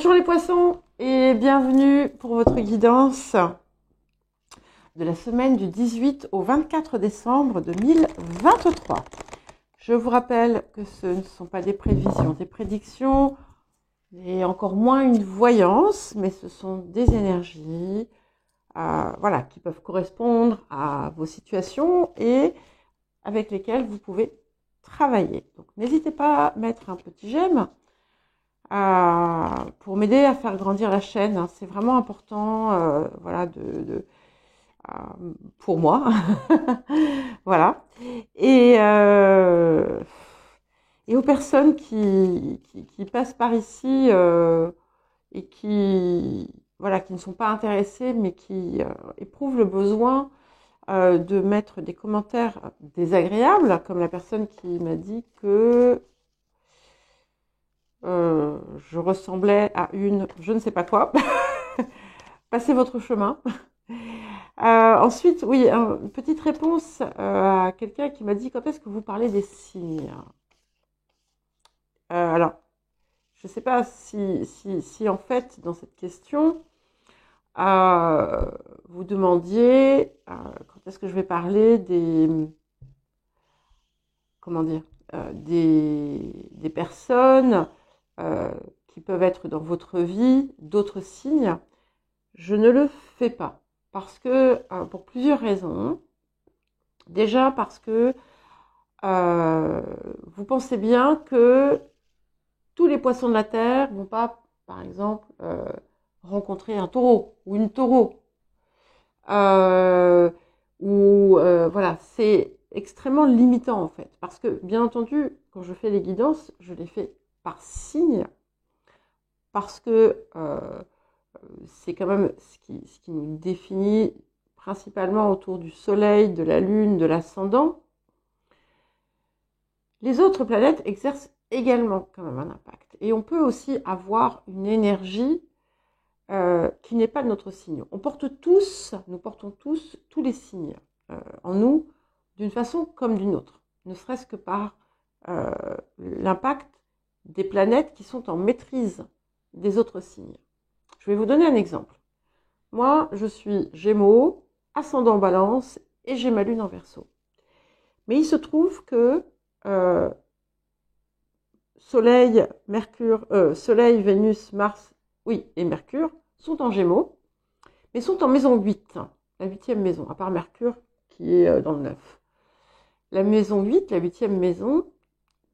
Bonjour les poissons et bienvenue pour votre guidance de la semaine du 18 au 24 décembre 2023. Je vous rappelle que ce ne sont pas des prévisions, des prédictions et encore moins une voyance, mais ce sont des énergies voilà, qui peuvent correspondre à vos situations et avec lesquelles vous pouvez travailler. Donc n'hésitez pas à mettre un petit j'aime pour m'aider à faire grandir la chaîne. Hein. C'est vraiment important voilà, pour moi. Voilà. Et aux personnes qui passent par ici et voilà, qui ne sont pas intéressées, mais qui éprouvent le besoin de mettre des commentaires désagréables, comme la personne qui m'a dit que je ressemblais à je ne sais pas quoi. Passez votre chemin. Ensuite, oui, une petite réponse à quelqu'un qui m'a dit quand est-ce que vous parlez des signes. Alors, je ne sais pas si en fait, dans cette question, vous demandiez quand est-ce que je vais parler comment dire, des personnes qui peuvent être dans votre vie, d'autres signes. Je ne le fais pas parce que, pour plusieurs raisons. Déjà parce que vous pensez bien que tous les poissons de la Terre ne vont pas, par exemple, rencontrer un taureau ou une taureau. Voilà, c'est extrêmement limitant en fait. Parce que, bien entendu, quand je fais les guidances, je les fais par signe. Parce que c'est quand même ce qui nous définit principalement autour du soleil, de la lune, de l'ascendant. Les autres planètes exercent également quand même un impact. Et on peut aussi avoir une énergie qui n'est pas de notre signe. Nous portons tous les signes en nous, d'une façon comme d'une autre. Ne serait-ce que par l'impact des planètes qui sont en maîtrise des autres signes. Je vais vous donner un exemple. Moi, je suis Gémeaux, ascendant Balance, et j'ai ma lune en Verseau. Mais il se trouve que Soleil, Vénus, Mars, oui, et Mercure sont en Gémeaux, mais sont en maison 8, la 8e maison, à part Mercure qui est dans le 9. La maison 8, la 8e maison,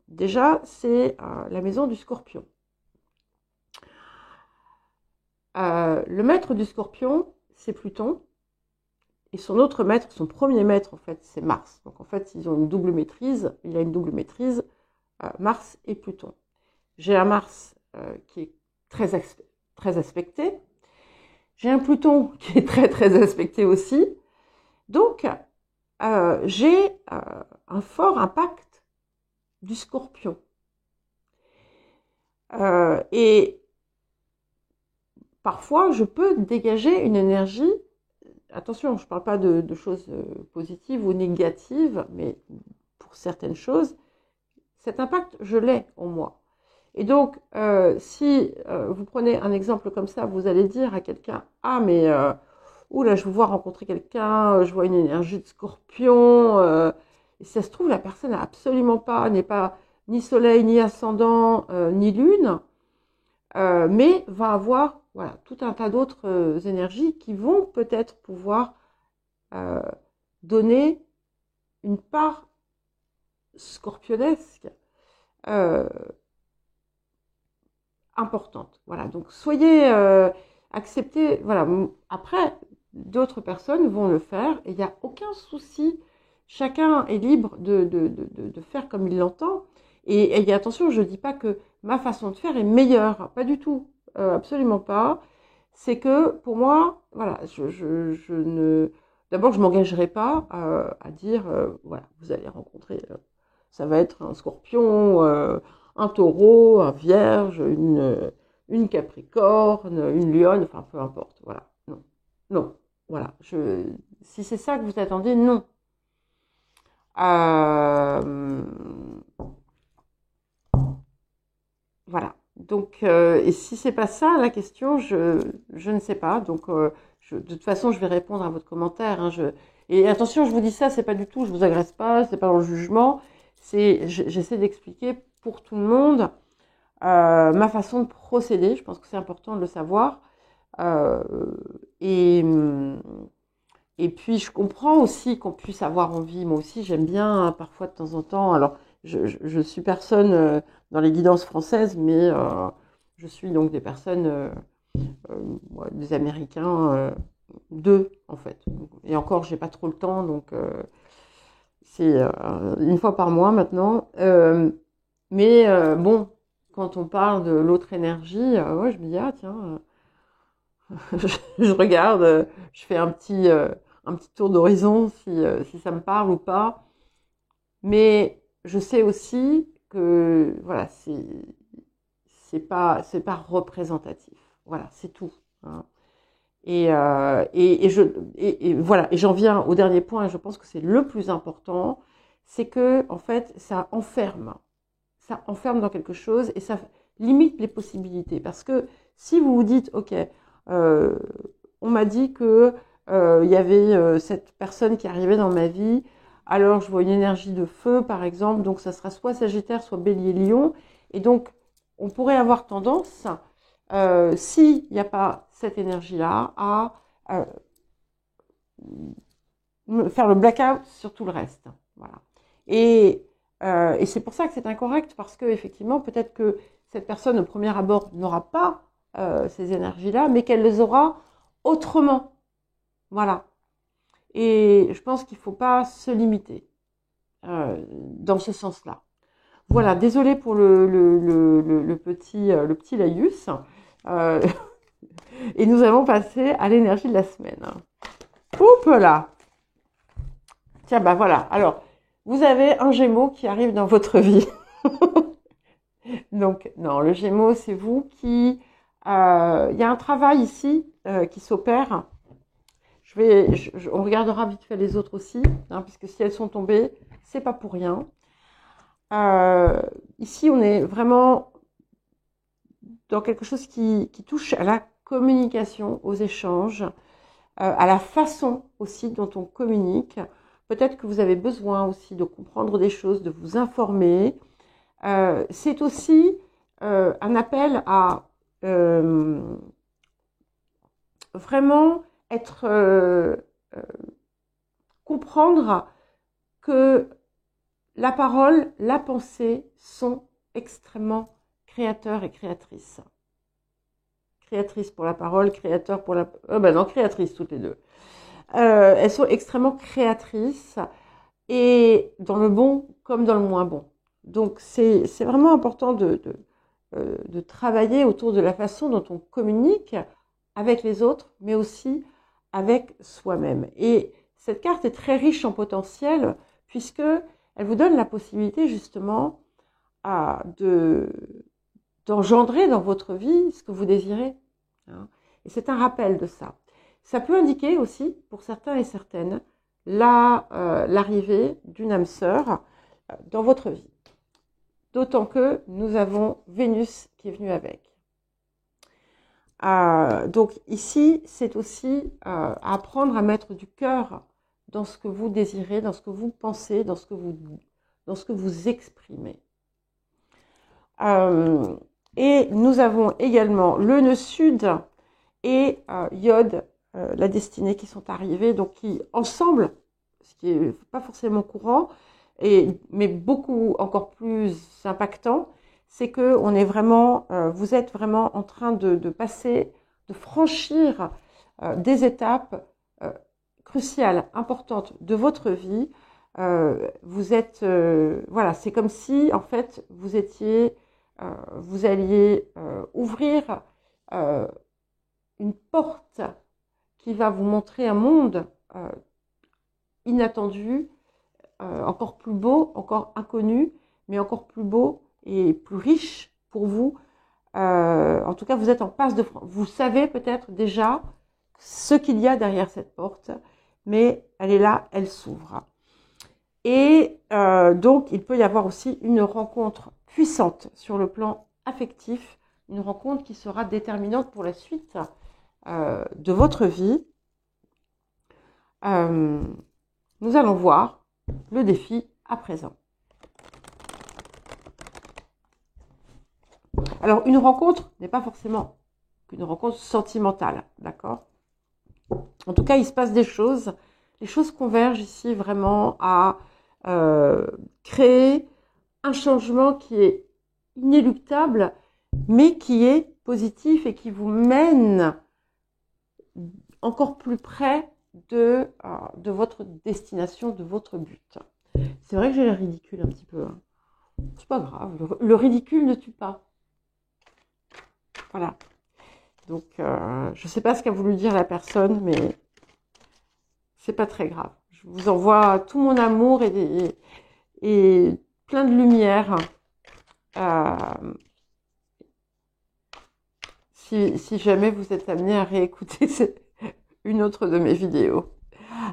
déjà, c'est la maison du Scorpion. Le maître du Scorpion, c'est Pluton, et son autre maître, son premier maître, en fait, c'est Mars. Donc, en fait, ils ont une double maîtrise. Il y a une double maîtrise, Mars et Pluton. J'ai un Mars qui est très aspecté. J'ai un Pluton qui est très aspecté aussi. Donc, j'ai un fort impact du Scorpion. Et parfois, je peux dégager une énergie. Attention, je ne parle pas de choses positives ou négatives, mais pour certaines choses, cet impact, je l'ai en moi. Et donc, si vous prenez un exemple comme ça, vous allez dire à quelqu'un « Ah, mais là, je vous vois rencontrer quelqu'un, je vois une énergie de Scorpion. Et si ça se trouve, la personne n'est pas ni soleil, ni ascendant, ni lune, mais va avoir voilà, tout un tas d'autres énergies qui vont peut-être pouvoir donner une part scorpionesque importante. Voilà, donc soyez acceptés. Voilà, après, d'autres personnes vont le faire et il n'y a aucun souci. Chacun est libre de faire comme il l'entend. Et attention, je ne dis pas que ma façon de faire est meilleure, pas du tout, absolument pas. C'est que pour moi, voilà, je ne. D'abord, je ne m'engagerai pas à dire, voilà, vous allez rencontrer, ça va être un Scorpion, un Taureau, un Vierge, une Capricorne, une Lionne, enfin peu importe, voilà. Non, non, voilà. Si c'est ça que vous attendez, non. Voilà. Et si c'est pas ça la question, je ne sais pas. De toute façon, je vais répondre à votre commentaire. Hein, et attention, je vous dis ça, c'est pas du tout, je vous agresse pas, c'est pas dans le jugement. J'essaie d'expliquer pour tout le monde ma façon de procéder. Je pense que c'est important de le savoir. Euh, et, et puis, je comprends aussi qu'on puisse avoir envie. Moi aussi, j'aime bien parfois de temps en temps. Alors, je suis personne dans les guidances françaises, mais je suis donc des personnes, des Américains, deux en fait. Et encore, j'ai pas trop le temps, donc c'est une fois par mois maintenant. Bon, quand on parle de l'autre énergie, ouais, je me dis ah tiens. Je regarde, je fais un petit tour d'horizon si ça me parle ou pas. Mais je sais aussi que voilà, c'est pas représentatif. Voilà, c'est tout. Hein. Et voilà. Et j'en viens au dernier point. Et je pense que c'est le plus important, c'est que en fait, ça enferme dans quelque chose et ça limite les possibilités. Parce que si vous vous dites, ok, on m'a dit que il y avait cette personne qui arrivait dans ma vie, alors je vois une énergie de feu par exemple, donc ça sera soit Sagittaire, soit Bélier, Lion, et donc on pourrait avoir tendance, s'il n'y a pas cette énergie-là, à faire le blackout sur tout le reste. Voilà. Et c'est pour ça que c'est incorrect, parce que effectivement, peut-être que cette personne, au premier abord, n'aura pas ces énergies-là, mais qu'elle les aura autrement. Voilà. Et je pense qu'il ne faut pas se limiter dans ce sens-là. Voilà, désolée pour le petit laïus. Euh, et nous allons passer à l'énergie de la semaine. Oups là. Tiens, bah voilà. Alors, vous avez un Gémeaux qui arrive dans votre vie. Donc, non, le Gémeaux, c'est vous qui... Il y a un travail ici qui s'opère. On regardera vite fait les autres aussi, hein, puisque si elles sont tombées, c'est pas pour rien. Ici, on est vraiment dans quelque chose qui touche à la communication, aux échanges, à la façon aussi dont on communique. Peut-être que vous avez besoin aussi de comprendre des choses, de vous informer. C'est aussi un appel à vraiment comprendre que la parole, la pensée sont extrêmement créateurs et créatrices. Créatrices pour la parole, créateurs pour la... créatrices toutes les deux. Elles sont extrêmement créatrices, et dans le bon comme dans le moins bon. Donc c'est vraiment important de travailler autour de la façon dont on communique avec les autres, mais aussi avec soi-même. Et cette carte est très riche en potentiel, puisque elle vous donne la possibilité justement d'engendrer dans votre vie ce que vous désirez. Hein. Et c'est un rappel de ça. Ça peut indiquer aussi, pour certains et certaines, l'arrivée d'une âme sœur dans votre vie. D'autant que nous avons Vénus qui est venue avec. Donc ici, c'est aussi apprendre à mettre du cœur dans ce que vous désirez, dans ce que vous pensez, dans ce que vous exprimez. Et nous avons également le nœud sud et Iode, la destinée, qui sont arrivés, donc qui ensemble, ce qui est pas forcément courant, mais beaucoup encore plus impactant, c'est que on est vraiment, vous êtes vraiment en train de passer, de franchir des étapes cruciales, importantes de votre vie. Vous êtes, voilà, c'est comme si en fait vous alliez ouvrir une porte qui va vous montrer un monde inattendu, encore plus beau, encore inconnu, mais encore plus beau et plus riche pour vous. En tout cas, vous êtes en passe de... Vous savez peut-être déjà ce qu'il y a derrière cette porte, mais elle est là, elle s'ouvre. Et donc, il peut y avoir aussi une rencontre puissante sur le plan affectif une rencontre qui sera déterminante pour la suite de votre vie. Nous allons voir le défi à présent. Alors, une rencontre n'est pas forcément une rencontre sentimentale, d'accord? En tout cas, il se passe des choses. Les choses convergent ici vraiment à créer un changement qui est inéluctable, mais qui est positif et qui vous mène encore plus près de votre destination, de votre but. C'est vrai que j'ai l'air ridicule un petit peu. Hein. C'est pas grave, le ridicule ne tue pas. Voilà. Donc, je sais pas ce qu'a voulu dire la personne, mais c'est pas très grave. Je vous envoie tout mon amour et plein de lumière. Si jamais vous êtes amené à réécouter une autre de mes vidéos.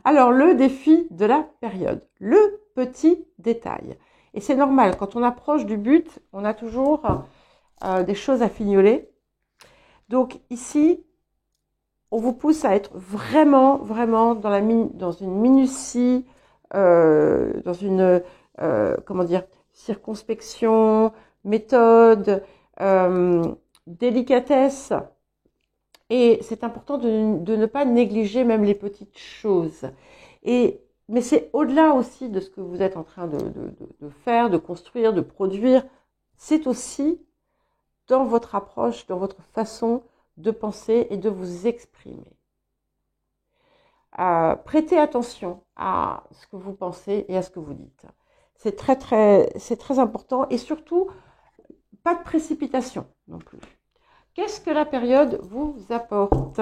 Alors, le défi de la période, le petit détail. Et c'est normal, quand on approche du but, on a toujours des choses à fignoler. Donc ici, on vous pousse à être vraiment, vraiment dans une minutie, dans une, comment dire, circonspection, méthode, délicatesse. Et c'est important de ne pas négliger même les petites choses. Mais c'est au-delà aussi de ce que vous êtes en train de faire, de construire, de produire. C'est aussi dans votre approche, dans votre façon de penser et de vous exprimer. Prêtez attention à ce que vous pensez et à ce que vous dites. C'est très important et surtout, pas de précipitation non plus. Qu'est-ce que la période vous apporte ?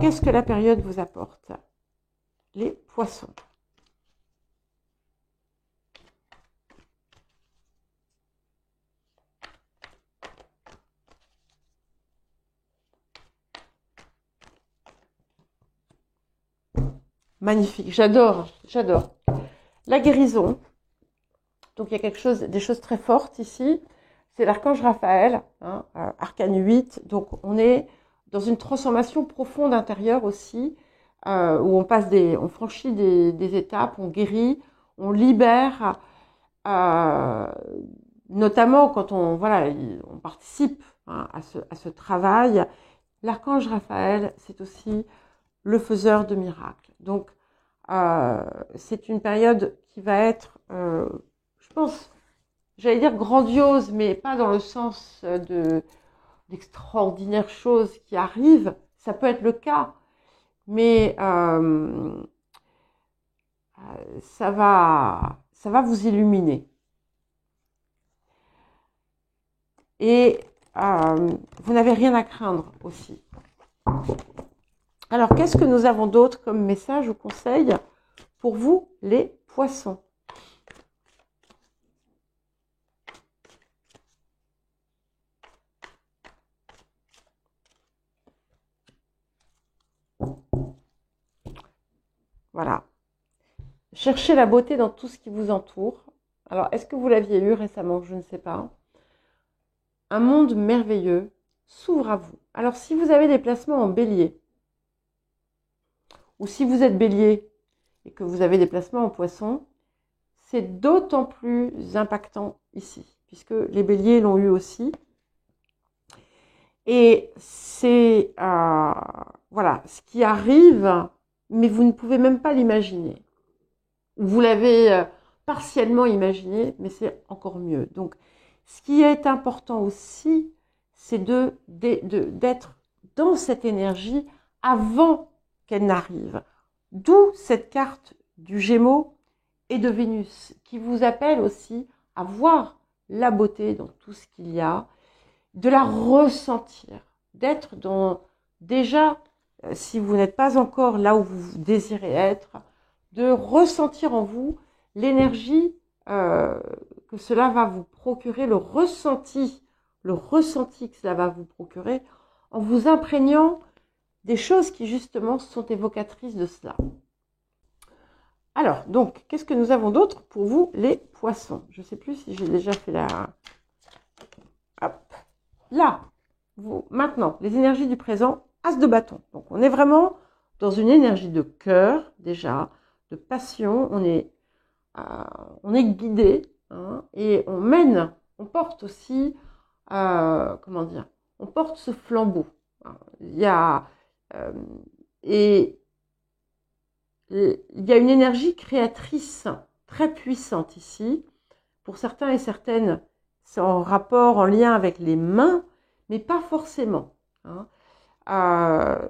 Qu'est-ce que la période vous apporte ? Les poissons. Magnifique, j'adore. La guérison. Donc il y a des choses très fortes ici. C'est l'archange Raphaël, hein, arcane 8. Donc on est dans une transformation profonde intérieure aussi, où on franchit des étapes, on guérit, on libère, notamment quand on participe hein, à ce travail. L'archange Raphaël, c'est aussi le faiseur de miracles. Donc, c'est une période qui va être, je pense, j'allais dire grandiose, mais pas dans le sens d'extraordinaires choses qui arrivent. Ça peut être le cas, mais ça va vous illuminer. Et vous n'avez rien à craindre aussi. Alors, qu'est-ce que nous avons d'autre comme message ou conseil pour vous, les poissons ? Voilà. Cherchez la beauté dans tout ce qui vous entoure. Alors, est-ce que vous l'aviez eu récemment ? Je ne sais pas. Un monde merveilleux s'ouvre à vous. Alors, si vous avez des placements en bélier, ou si vous êtes bélier et que vous avez des placements en poisson, c'est d'autant plus impactant ici, puisque les béliers l'ont eu aussi. Et c'est ce qui arrive, mais vous ne pouvez même pas l'imaginer. Vous l'avez partiellement imaginé, mais c'est encore mieux. Donc, ce qui est important aussi, c'est d'être dans cette énergie avant qu'elle n'arrive. D'où cette carte du Gémeaux et de Vénus, qui vous appelle aussi à voir la beauté dans tout ce qu'il y a, de la ressentir, d'être déjà, si vous n'êtes pas encore là où vous désirez être, de ressentir en vous l'énergie que cela va vous procurer, le ressenti que cela va vous procurer, en vous imprégnant des choses qui justement sont évocatrices de cela. Alors, donc, qu'est-ce que nous avons d'autre pour vous, les poissons? Je ne sais plus si j'ai déjà fait la... Hop. Là, maintenant, les énergies du présent, as de bâton. Donc, on est vraiment dans une énergie de cœur, déjà, de passion. On est guidé, hein, et on porte aussi, comment dire, on porte ce flambeau. Il y a, et il y a une énergie créatrice très puissante ici. Pour certains et certaines, c'est en rapport, en lien avec les mains, mais pas forcément. Hein.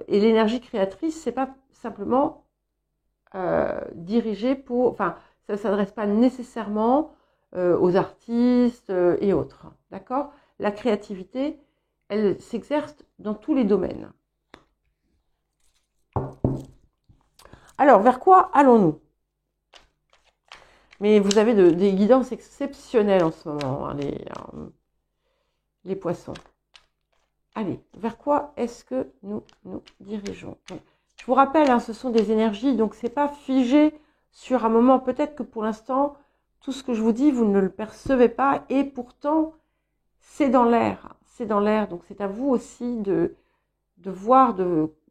Et l'énergie créatrice, c'est pas simplement dirigé pour... Enfin, ça ne s'adresse pas nécessairement aux artistes et autres. D'accord? La créativité, elle s'exerce dans tous les domaines. Alors, vers quoi allons-nous? Mais vous avez des guidances exceptionnelles en ce moment, hein, les poissons. Allez, vers quoi est-ce que nous nous dirigeons? Donc, je vous rappelle, hein, ce sont des énergies, donc c'est pas figé sur un moment. Peut-être que pour l'instant, tout ce que je vous dis, vous ne le percevez pas, et pourtant, c'est dans l'air. C'est dans l'air, donc c'est à vous aussi de voir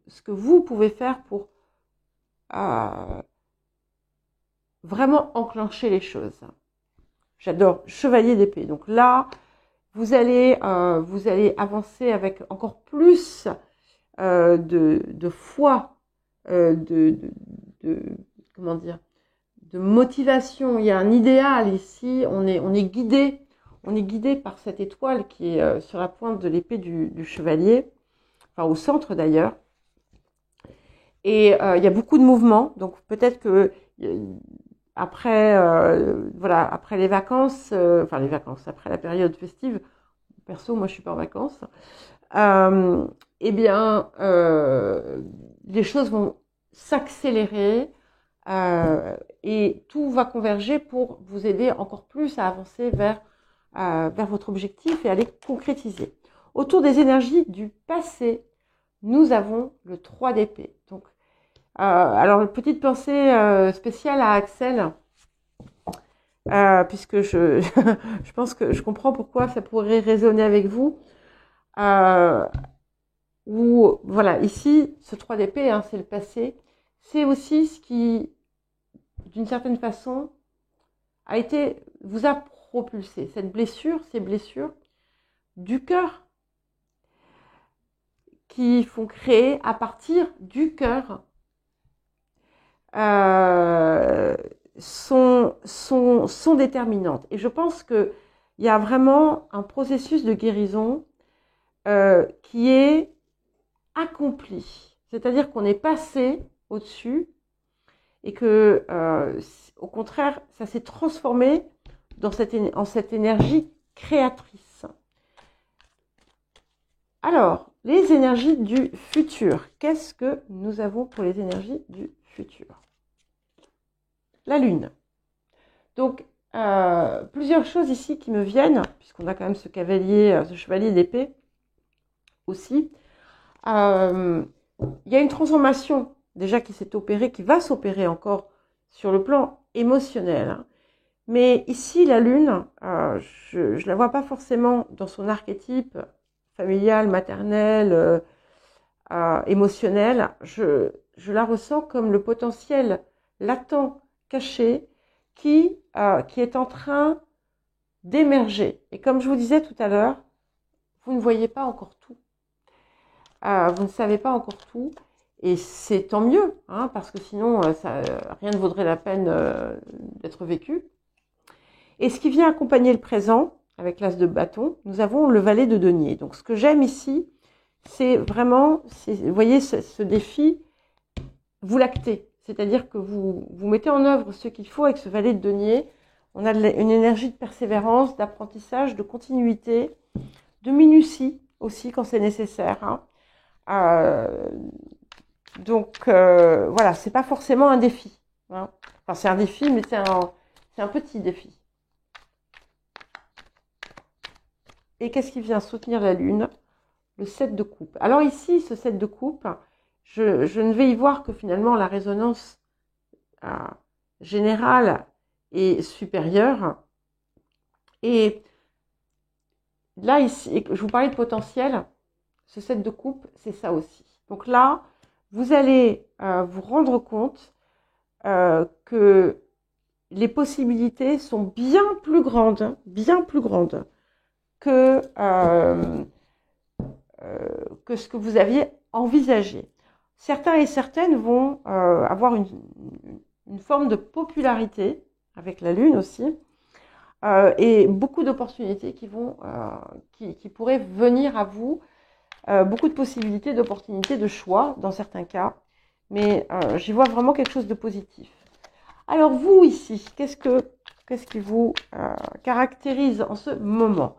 ce que vous pouvez faire pour vraiment enclencher les choses. J'adore Chevalier d'épée. Donc là, vous allez avancer avec encore plus de foi, comment dire, de motivation. Il y a un idéal ici. On est guidé par cette étoile qui est sur la pointe de l'épée du chevalier, enfin au centre d'ailleurs. Et il y a beaucoup de mouvements. Donc peut-être que après les vacances, après la période festive, perso, moi je suis pas en vacances, les choses vont s'accélérer et tout va converger pour vous aider encore plus à avancer vers votre objectif et à les concrétiser. Autour des énergies du passé, nous avons le 3 d'épée. Donc, alors, une petite pensée spéciale à Axel, puisque je pense que je comprends pourquoi ça pourrait résonner avec vous. Où, voilà, ici, ce 3 d'épée, hein, c'est le passé. C'est aussi ce qui, d'une certaine façon, vous a propulsé. Ces blessures du cœur, qui font créer à partir du cœur, sont déterminantes. Et je pense qu'il y a vraiment un processus de guérison qui est accompli. C'est-à-dire qu'on est passé au-dessus et que, au contraire, ça s'est transformé en cette énergie créatrice. Alors, les énergies du futur. Qu'est-ce que nous avons pour les énergies du futur? La Lune. Donc, plusieurs choses ici qui me viennent, puisqu'on a quand même ce chevalier d'épée aussi. Il y a une transformation déjà qui s'est opérée, qui va s'opérer encore sur le plan émotionnel. Hein. Mais ici, la Lune, je ne la vois pas forcément dans son archétype familial, maternel, émotionnel. Je la ressens comme le potentiel latent, caché, qui est en train d'émerger. Et comme je vous disais tout à l'heure, vous ne voyez pas encore tout. Vous ne savez pas encore tout. Et c'est tant mieux, hein, parce que sinon, rien ne vaudrait la peine d'être vécu. Et ce qui vient accompagner le présent, avec l'as de bâton, nous avons le valet de denier. Donc ce que j'aime ici, c'est vraiment, vous voyez, ce défi, vous l'actez. C'est-à-dire que vous mettez en œuvre ce qu'il faut avec ce valet de denier. On a une énergie de persévérance, d'apprentissage, de continuité, de minutie aussi quand c'est nécessaire. Hein. Donc voilà, c'est pas forcément un défi. Hein. Enfin, c'est un défi, mais c'est un petit défi. Et qu'est-ce qui vient soutenir la Lune? Le 7 de coupe. Alors ici, ce 7 de coupe, je ne vais y voir que finalement la résonance général et supérieur. Et là, ici, je vous parlais de potentiel, ce 7 de coupe, c'est ça aussi. Donc là, vous allez vous rendre compte que les possibilités sont bien plus grandes que ce que vous aviez envisagé. Certains et certaines vont avoir une forme de popularité avec la Lune aussi, et beaucoup d'opportunités qui pourraient venir à vous, beaucoup de possibilités, d'opportunités, de choix dans certains cas, mais j'y vois vraiment quelque chose de positif. Alors vous ici, qu'est-ce qui vous caractérise en ce moment?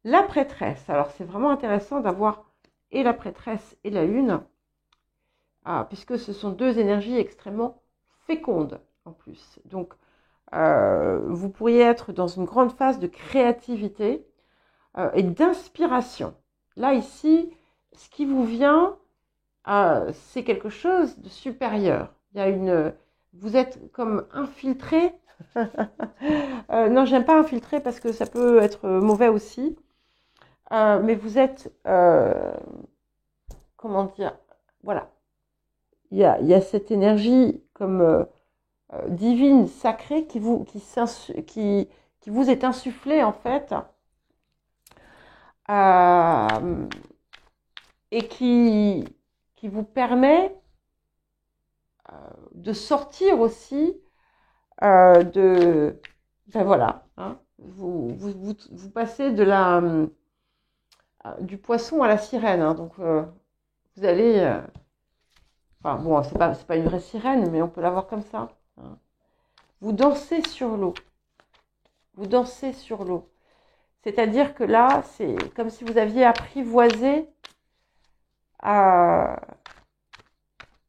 La prêtresse, alors c'est vraiment intéressant d'avoir et la prêtresse et la lune, puisque ce sont deux énergies extrêmement fécondes en plus. Donc vous pourriez être dans une grande phase de créativité et d'inspiration. Là ici, ce qui vous vient, c'est quelque chose de supérieur. Il y a vous êtes comme infiltré. Non, j'aime pas infiltré parce que ça peut être mauvais aussi. Mais vous êtes, comment dire, voilà. Il y a cette énergie comme divine, sacrée qui vous est insufflée en fait, et qui vous permet de sortir aussi ben voilà, hein, vous passez du poisson à la sirène, hein, donc vous allez, enfin bon, c'est pas une vraie sirène, mais on peut la voir comme ça, hein. Vous dansez sur l'eau, c'est-à-dire que là, c'est comme si vous aviez apprivoisé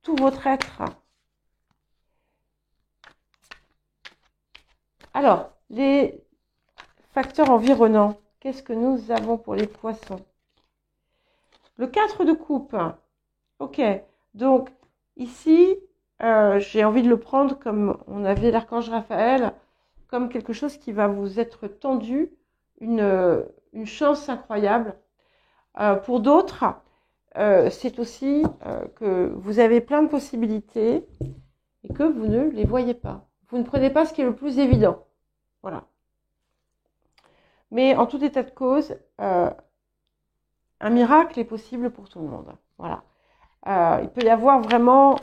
tout votre être. Alors, les facteurs environnants, qu'est-ce que nous avons pour les poissons? Le 4 de coupe. Ok, donc ici, j'ai envie de le prendre comme on avait l'archange Raphaël, comme quelque chose qui va vous être tendu, une chance incroyable. Pour d'autres, c'est aussi que vous avez plein de possibilités et que vous ne les voyez pas. Vous ne prenez pas ce qui est le plus évident. Voilà. Mais en tout état de cause, un miracle est possible pour tout le monde. Voilà. Il peut y avoir vraiment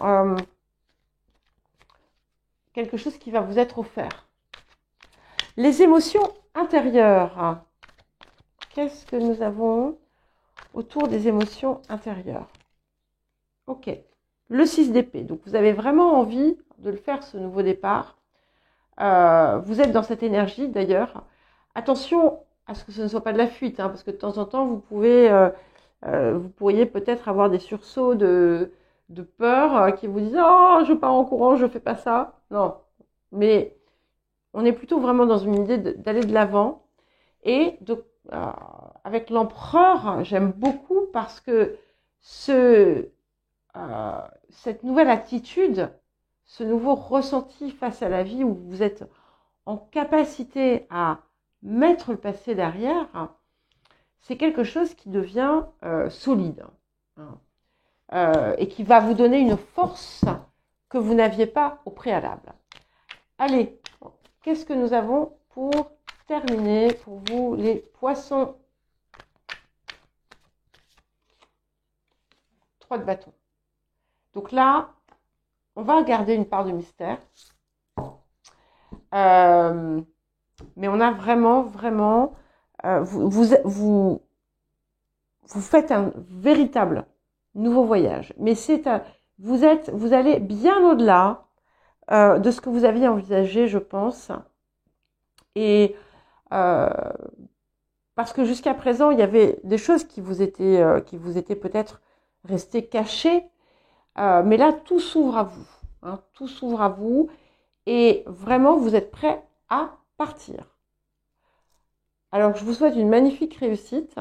quelque chose qui va vous être offert. Les émotions intérieures. Qu'est-ce que nous avons autour des émotions intérieures? Ok. Le 6 d'épée. Donc, vous avez vraiment envie de le faire, ce nouveau départ. Vous êtes dans cette énergie, d'ailleurs. Attention à ce que ce ne soit pas de la fuite, hein, parce que de temps en temps, vous pourriez peut-être avoir des sursauts de peur qui vous disent « Oh, je pars en courant, je fais pas ça ». Non, mais on est plutôt vraiment dans une idée d'aller de l'avant. Et avec l'empereur, j'aime beaucoup parce que cette nouvelle attitude, ce nouveau ressenti face à la vie où vous êtes en capacité à mettre le passé derrière, c'est quelque chose qui devient solide, hein, et qui va vous donner une force que vous n'aviez pas au préalable. Allez, qu'est-ce que nous avons pour terminer pour vous les poissons? 3 de bâton. Donc là, on va garder une part de mystère. Mais on a vraiment, vous faites un véritable nouveau voyage. Mais vous allez bien au-delà de ce que vous aviez envisagé, je pense. Et parce que jusqu'à présent, il y avait des choses qui vous étaient peut-être restées cachées. Mais là, tout s'ouvre à vous. Hein, tout s'ouvre à vous. Et vraiment, vous êtes prêts à partir. Alors, je vous souhaite une magnifique réussite.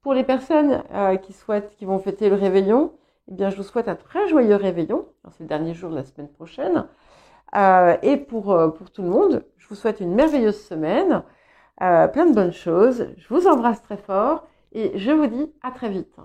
Pour les personnes qui vont fêter le réveillon, eh bien, je vous souhaite un très joyeux réveillon. C'est le dernier jour de la semaine prochaine. Et pour tout le monde, je vous souhaite une merveilleuse semaine, plein de bonnes choses. Je vous embrasse très fort et je vous dis à très vite.